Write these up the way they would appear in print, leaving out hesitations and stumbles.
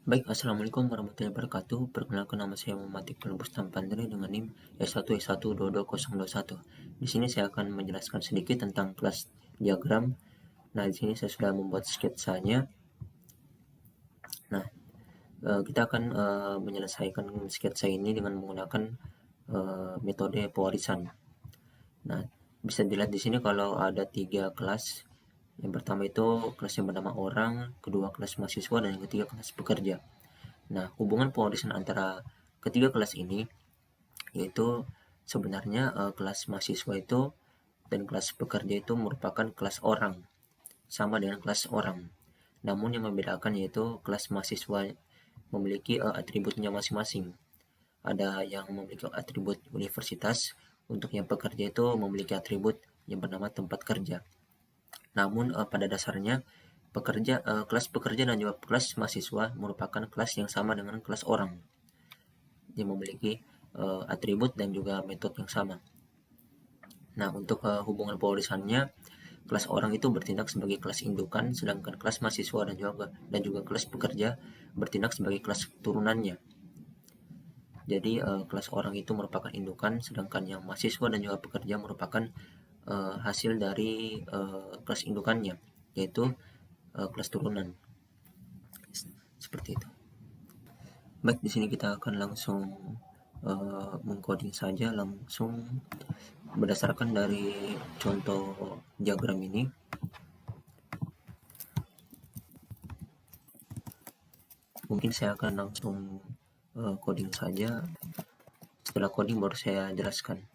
Baik, Assalamualaikum warahmatullahi wabarakatuh. Perkenalkan, nama saya Muhammad Iqbal Bustam Pandri dengan NIM S1S1220021. Di sini saya akan menjelaskan sedikit tentang kelas diagram. Nah, di sini saya sudah membuat sketsanya. Nah, kita akan menyelesaikan sketsa ini dengan menggunakan metode pewarisan. Nah, bisa dilihat di sini kalau ada 3 kelas. Yang pertama itu kelas yang bernama orang, kedua kelas mahasiswa, dan yang ketiga kelas pekerja. Nah, hubungan pewarisan antara ketiga kelas ini yaitu sebenarnya kelas mahasiswa itu dan kelas pekerja itu merupakan kelas orang, sama dengan kelas orang. Namun yang membedakan yaitu kelas mahasiswa memiliki atributnya masing-masing. Ada yang memiliki atribut universitas, untuk yang pekerja itu memiliki atribut yang bernama tempat kerja. Namun pada dasarnya kelas pekerja dan juga kelas mahasiswa merupakan kelas yang sama dengan kelas orang. Dia memiliki atribut dan juga metode yang sama. Nah, untuk hubungan pewarisannya, kelas orang itu bertindak sebagai kelas indukan, sedangkan kelas mahasiswa dan juga kelas pekerja bertindak sebagai kelas turunannya. Jadi kelas orang itu merupakan indukan, sedangkan yang mahasiswa dan juga pekerja merupakan hasil dari kelas indukannya, yaitu kelas turunan. Seperti itu. Baik, di sini kita akan langsung mengcoding saja langsung berdasarkan dari contoh diagram ini. Mungkin saya akan langsung coding saja. Setelah coding baru saya jelaskan.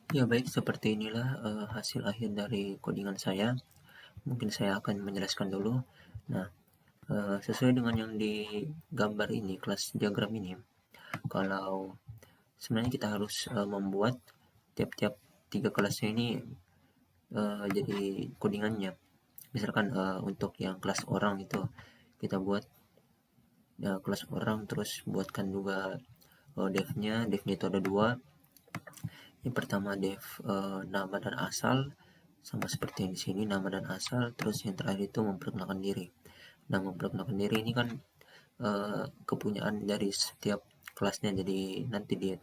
Ya baik, seperti inilah hasil akhir dari codingan saya. Mungkin saya akan menjelaskan dulu. Nah, sesuai dengan yang di gambar ini, kelas diagram ini, kalau sebenarnya kita harus membuat tiap-tiap tiga kelasnya ini jadi codingannya. Misalkan untuk yang kelas orang itu kita buat ya, kelas orang, terus buatkan juga devnya itu ada dua. Yang pertama dev nama dan asal, sama seperti yang di sini, nama dan asal. Terus yang terakhir itu memperkenalkan diri. Nah, memperkenalkan diri ini kan kepunyaan dari setiap kelasnya, jadi nanti di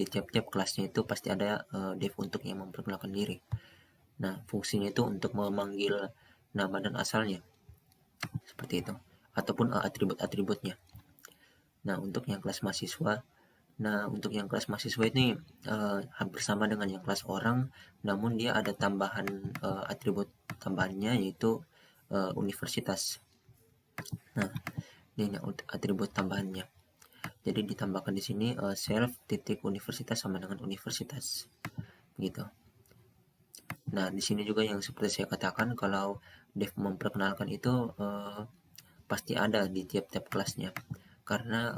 tiap-tiap kelasnya itu pasti ada dev untuk yang memperkenalkan diri. Nah, fungsinya itu untuk memanggil nama dan asalnya, seperti itu, ataupun atribut-atributnya. Nah, untuk yang kelas mahasiswa, untuk yang kelas mahasiswa ini hampir sama dengan yang kelas orang, namun dia ada tambahan atribut tambahannya, yaitu universitas. Nah, ini atribut tambahannya. Jadi ditambahkan di sini self titik universitas sama dengan universitas, gitu. Nah, di sini juga yang seperti saya katakan, kalau dev memperkenalkan itu pasti ada di tiap-tiap kelasnya, karena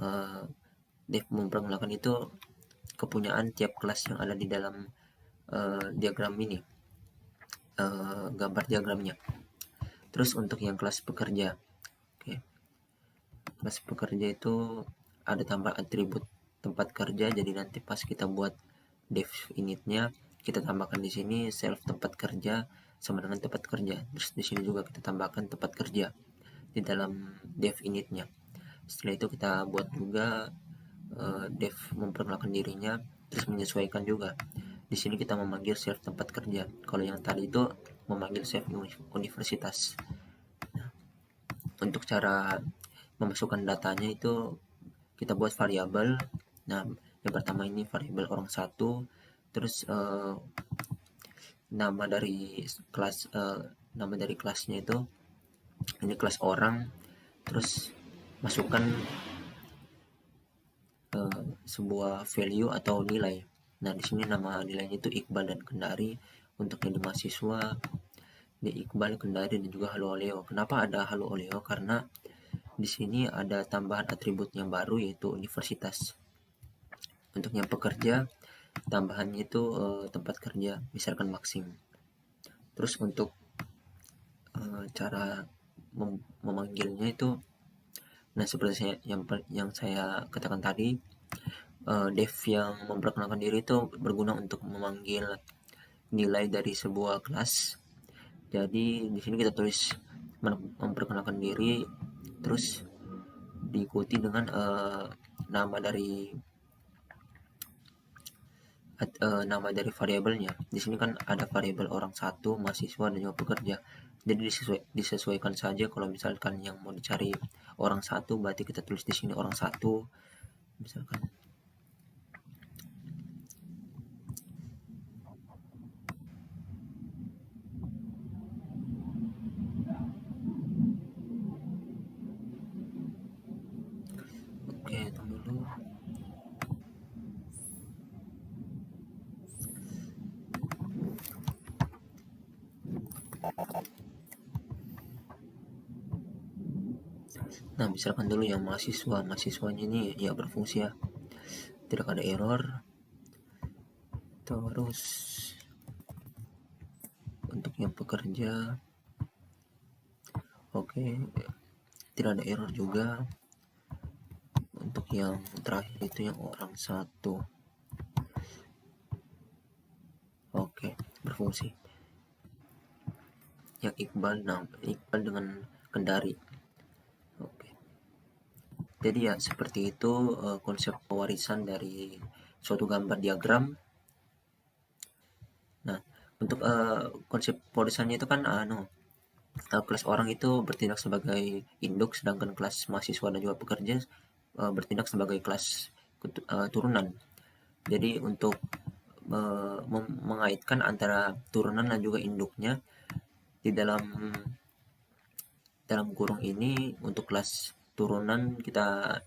dev memperkenalkan itu kepunyaan tiap kelas yang ada di dalam diagram ini, gambar diagramnya. Terus untuk yang kelas pekerja, oke, kelas pekerja itu ada tambah atribut tempat kerja, jadi nanti pas kita buat dev initnya kita tambahkan di sini self tempat kerja sama dengan tempat kerja. Terus di sini juga kita tambahkan tempat kerja di dalam dev initnya. Setelah itu kita buat juga dev memperkenalkan dirinya, terus menyesuaikan juga. Di sini kita memanggil self tempat kerja. Kalau yang tadi itu memanggil self universitas. Untuk cara memasukkan datanya itu kita buat variabel. Nah, yang pertama ini variabel orang satu, terus nama dari kelas nama dari kelasnya itu ini kelas orang, terus masukkan sebuah value atau nilai. Nah, di sini nama nilainya itu Iqbal dan Kendari. Untuk yang di mahasiswa, di Iqbal, Kendari, dan juga Halo Oleo. Kenapa ada Halo Oleo? Karena di sini ada tambahan atribut yang baru, yaitu universitas. Untuk yang pekerja, tambahannya itu tempat kerja, misalkan Maxim. Terus untuk cara memanggilnya itu, nah seperti yang saya katakan tadi, dev yang memperkenalkan diri itu berguna untuk memanggil nilai dari sebuah kelas. Jadi di sini kita tulis memperkenalkan diri, terus diikuti dengan nama dari nama dari variabelnya. Di sini kan ada variabel orang satu, mahasiswa, dan juga pekerja. Jadi disesuaikan saja. Kalau misalkan yang mau dicari orang satu, berarti kita tulis di sini orang satu, misalkan. Oke, tunggu dulu. Nah, misalkan dulu yang mahasiswanya ini ya berfungsi ya, tidak ada error. Terus untuk yang pekerja, oke, tidak ada error juga. Untuk yang terakhir itu yang orang satu, oke, berfungsi. Yang Iqbal, nah Iqbal dengan Kendari. Oke. Jadi ya seperti itu konsep pewarisan dari suatu gambar diagram. Nah, untuk konsep pewarisannya itu kan kelas orang itu bertindak sebagai induk, sedangkan kelas mahasiswa dan juga pekerja bertindak sebagai kelas turunan. Jadi untuk mengaitkan antara turunan dan juga induknya di dalam kurung ini, untuk kelas turunan kita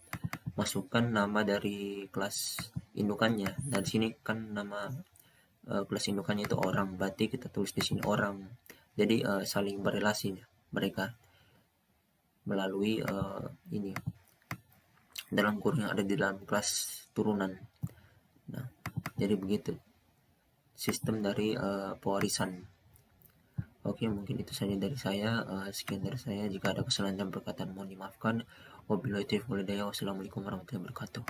masukkan nama dari kelas indukannya. Nah, di sini kan nama kelas indukannya itu orang, berarti kita tulis di sini orang. Jadi saling berrelasi mereka melalui ini dalam kurung yang ada di dalam kelas turunan. Nah, jadi begitu sistem dari pewarisan. Oke, mungkin itu saja dari saya. Sekian dari saya. Jika ada kesalahan dalam perkataan mohon dimaafkan. Wabillahi taufiq wal hidayah. Wassalamualaikum warahmatullahi wabarakatuh.